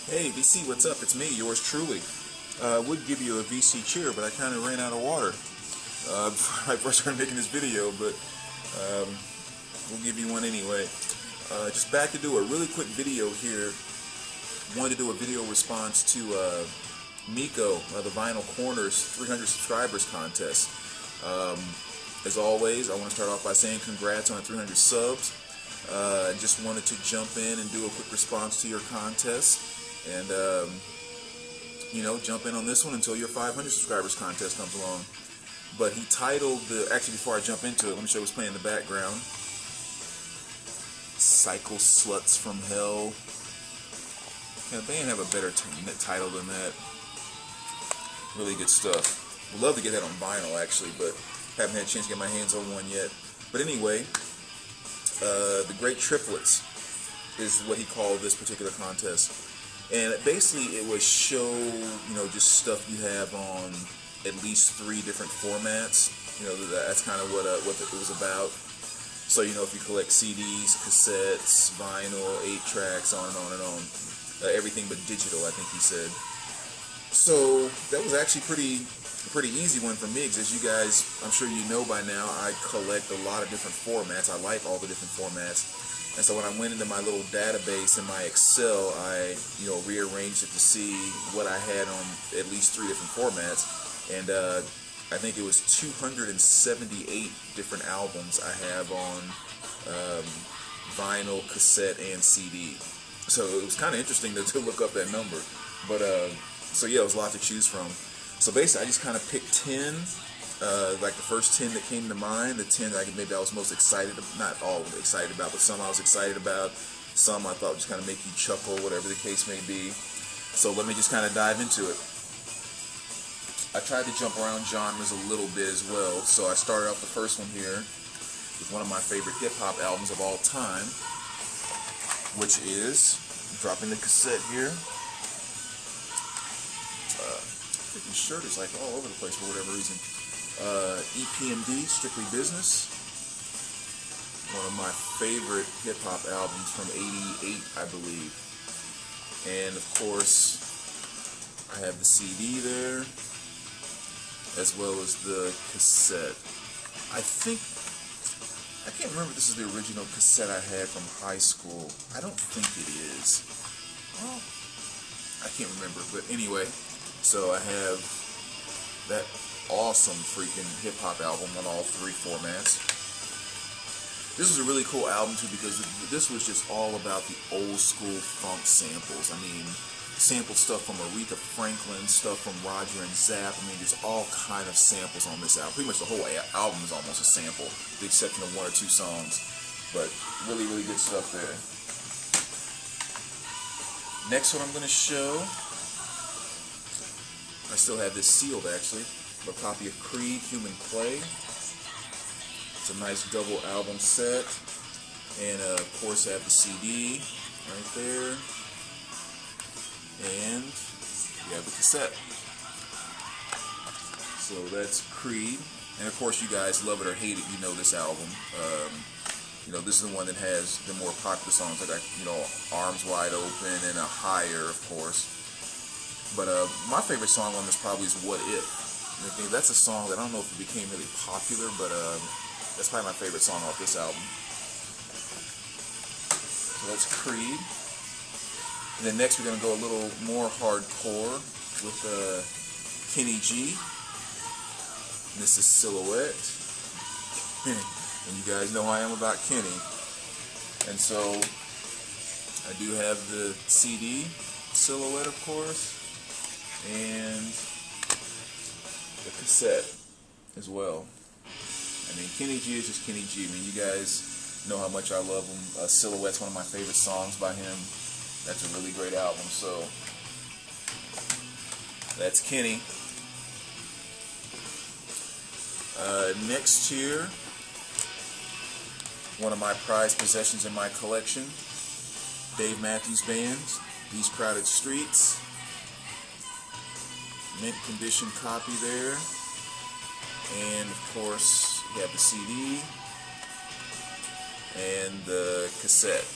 Hey VC, what's up? It's me, yours truly. Would give you a VC cheer, but I kind of ran out of water before I first started making this video, but we'll give you one anyway. Just back to do a really quick video here. Wanted to do a video response to Miko, the Vinyl Corners 300 subscribers contest. As always, I want to start off by saying congrats on the 300 subs. Just wanted to jump in and do a quick response to your contest, and jump in on this one until your 500 subscribers contest comes along. But he titled actually, before I jump into it, let me show you what's playing in the background. Cycle Sluts from Hell. Can a band have a better title than that? Really good stuff. Would love to get that on vinyl actually, but haven't had a chance to get my hands on one yet. But anyway, the Great Triplets is what he called this particular contest. And basically it was show, just stuff you have on at least 3 different formats. That's kind of what it was about. So, if you collect CDs, cassettes, vinyl, 8 tracks, on and on and on. Everything but digital, I think he said. So, that was actually pretty easy one for me, because as you guys, I'm sure you know by now, I collect a lot of different formats. I like all the different formats. And so when I went into my little database in my Excel, I, rearranged it to see what I had on at least 3 different formats. And I think it was 278 different albums I have on vinyl, cassette, and CD. So it was kind of interesting to look up that number. But, so yeah, it was a lot to choose from. So basically, I just kind of picked 10, like the first 10 that came to mind, the 10 that maybe I was most excited, not all excited about, but some I was excited about, some I thought would just kind of make you chuckle, whatever the case may be. So let me just kind of dive into it. I tried to jump around genres a little bit as well, so I started off the first one here with one of my favorite hip-hop albums of all time, which is, dropping the cassette here, freaking shirt is like all over the place for whatever reason. EPMD, Strictly Business. One of my favorite hip-hop albums from '88, I believe. And of course, I have the CD there, as well as the cassette. I can't remember if this is the original cassette I had from high school. I don't think it is. Well, I can't remember, but anyway. So I have that awesome freaking hip-hop album on all 3 formats. This was a really cool album too, because this was just all about the old school funk samples. I mean, sampled stuff from Aretha Franklin, stuff from Roger and Zapp. I mean, there's all kind of samples on this album. Pretty much the whole album is almost a sample, with the exception of 1 or 2 songs. But really, really good stuff there. Next one I'm going to show, I still have this sealed actually, a copy of Creed, Human Clay. It's a nice double album set, and of course I have the CD right there, and you have the cassette. So that's Creed, and of course you guys love it or hate it, you know this album. This is the one that has the more popular songs like Arms Wide Open and Higher, of course. But my favorite song on this probably is What If. That's a song that I don't know if it became really popular, but that's probably my favorite song off this album. So that's Creed. And then next we're going to go a little more hardcore with Kenny G. And this is Silhouette. And you guys know how I am about Kenny. And so I do have the CD, Silhouette of course, and the cassette as well. I mean, Kenny G is just Kenny G. I mean, you guys know how much I love him. Silhouette's one of my favorite songs by him. That's a really great album. So that's Kenny. Next here, one of my prized possessions in my collection, Dave Matthews Band, These Crowded Streets. Mint condition copy there, and of course you have the CD and the cassette.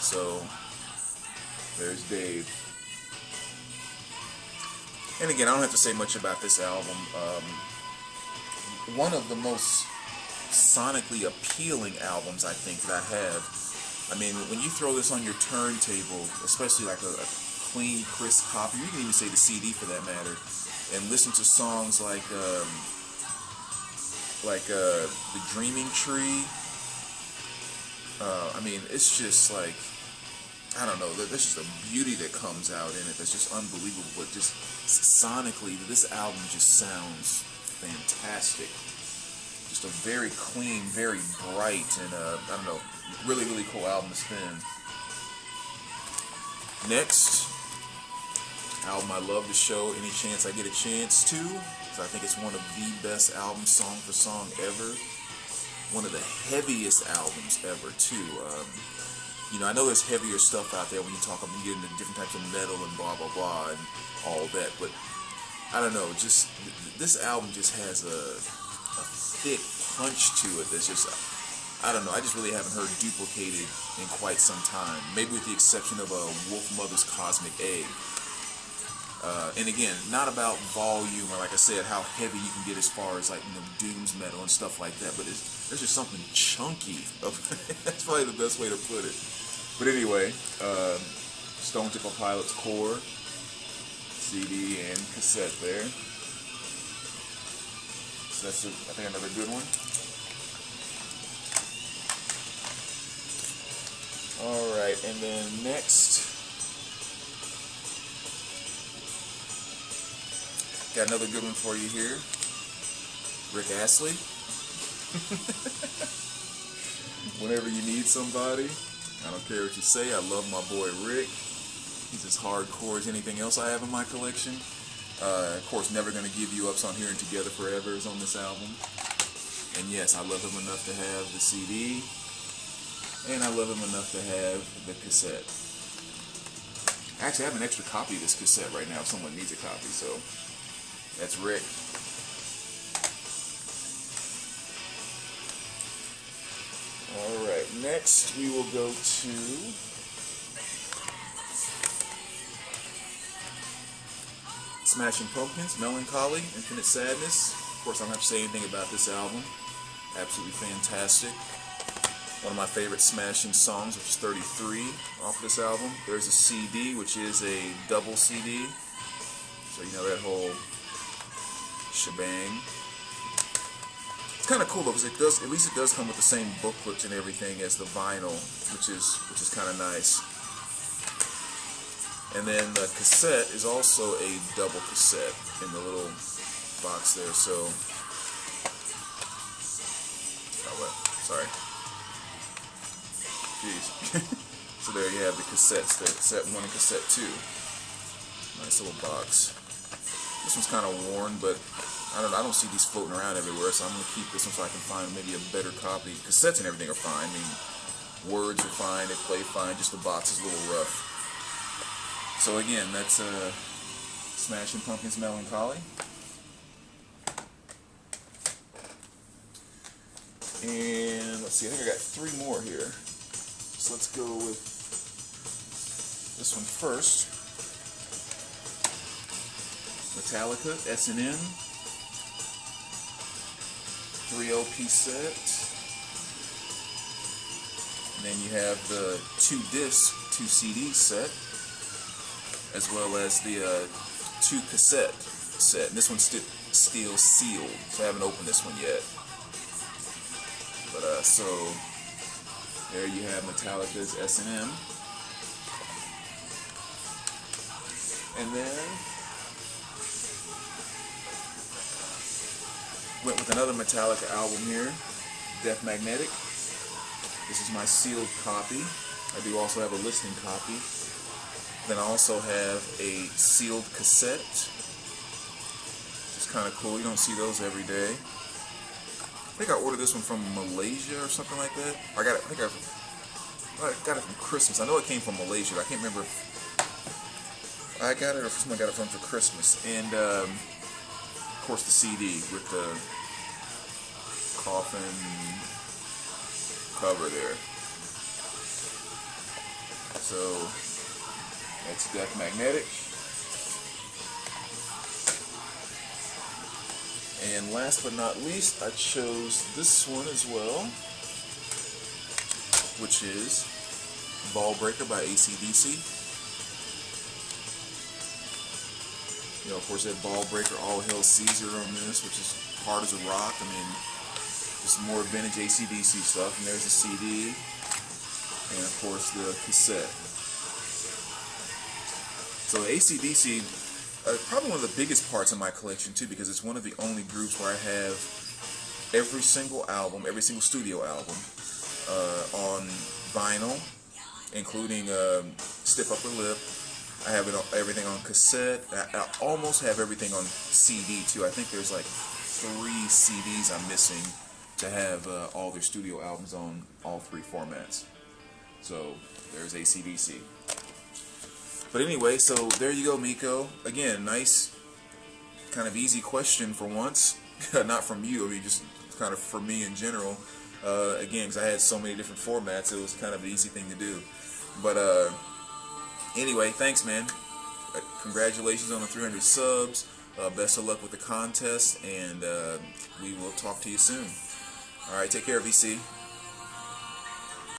So There's Dave. And again, I don't have to say much about this album. One of the most sonically appealing albums I think that I have. I mean, when you throw this on your turntable, especially like a clean, crisp copy, you can even say the CD for that matter, and listen to songs like The Dreaming Tree. I mean, it's just like, I don't know, there's just a beauty that comes out in it that's just unbelievable. But just sonically, this album just sounds fantastic. Just a very clean, very bright, and I don't know, really, really cool album to spin. Next album I love to show any chance I get a chance to, because I think it's one of the best albums, song for song, ever. One of the heaviest albums ever, too. You know, I know there's heavier stuff out there when you talk about, you get into different types of metal and blah, blah, blah, and all that, but I don't know, just, this album just has a thick punch to it that's just, I don't know, I just really haven't heard duplicated in quite some time. Maybe with the exception of a Wolf Mother's Cosmic Egg. And again, not about volume or, like I said, how heavy you can get as far as, like, you know, dooms metal and stuff like that, but there's just something chunky. That's probably the best way to put it. But anyway, Stone Temple Pilots Core, CD and cassette there. So that's, I think, another good one. Alright, and then next, got another good one for you here. Rick Astley. Whenever you need somebody, I don't care what you say, I love my boy Rick. He's as hardcore as anything else I have in my collection. Of course, Never Gonna Give You Up's on here, and Together Forever is on this album. And yes, I love him enough to have the CD, and I love him enough to have the cassette. Actually, I have an extra copy of this cassette right now if someone needs a copy, so that's Rick. Alright, next we will go to Smashing Pumpkins, Melancholy, Infinite Sadness. Of course, I don't have to say anything about this album. Absolutely fantastic. One of my favorite Smashing songs, which is 33 off this album. There's a CD, which is a double CD. So you know that whole shebang. It's kind of cool though, because it does, at least it does come with the same booklets and everything as the vinyl, which is kind of nice. And then the cassette is also a double cassette in the little box there. So, oh what? Sorry. Jeez. So there you have the cassettes there, cassette 1 and cassette 2. Nice little box. This one's kind of worn, but I don't see these floating around everywhere, so I'm going to keep this one so I can find maybe a better copy. Cassettes and everything are fine. I mean, words are fine, they play fine, just the box is a little rough. So again, that's Smashing Pumpkins Melancholy. And let's see, I think I got 3 more here. So let's go with this one first. Metallica, S&M. 3 LP set. And then you have the 2-disc, 2 CD set, as well as the 2 cassette set. And this one's still sealed, so I haven't opened this one yet. But so there you have Metallica's S&M. And then went with another Metallica album here, Death Magnetic. This is my sealed copy. I do also have a listening copy. Then I also have a sealed cassette. It's kind of cool. You don't see those every day. I think I ordered this one from Malaysia or something like that. I got it from Christmas. I know it came from Malaysia. I can't remember if I got it or if someone got it from for Christmas. And of course the CD with the coffin cover there. So That's deck magnetic. And last but not least, I chose this one as well, which is Ball Breaker by AC/DC. You know, of course, that Ball Breaker, All Hail Caesar on this, which is hard as a rock. I mean, just more vintage AC/DC stuff. And there's the CD, and of course the cassette. So AC/DC, probably one of the biggest parts of my collection too, because it's one of the only groups where I have every single album, every single studio album on vinyl, including Stiff Upper Lip. I have everything on cassette. I almost have everything on CD too. I think there's like 3 CDs I'm missing to have all their studio albums on all 3 formats. So there's AC/DC. But anyway, so there you go, Miko. Again, nice, kind of easy question for once. Not from you, I mean just kind of for me in general. Again, because I had so many different formats, it was kind of an easy thing to do. But anyway, thanks, man. Congratulations on the 300 subs. Best of luck with the contest, and we will talk to you soon. Alright, take care, VC.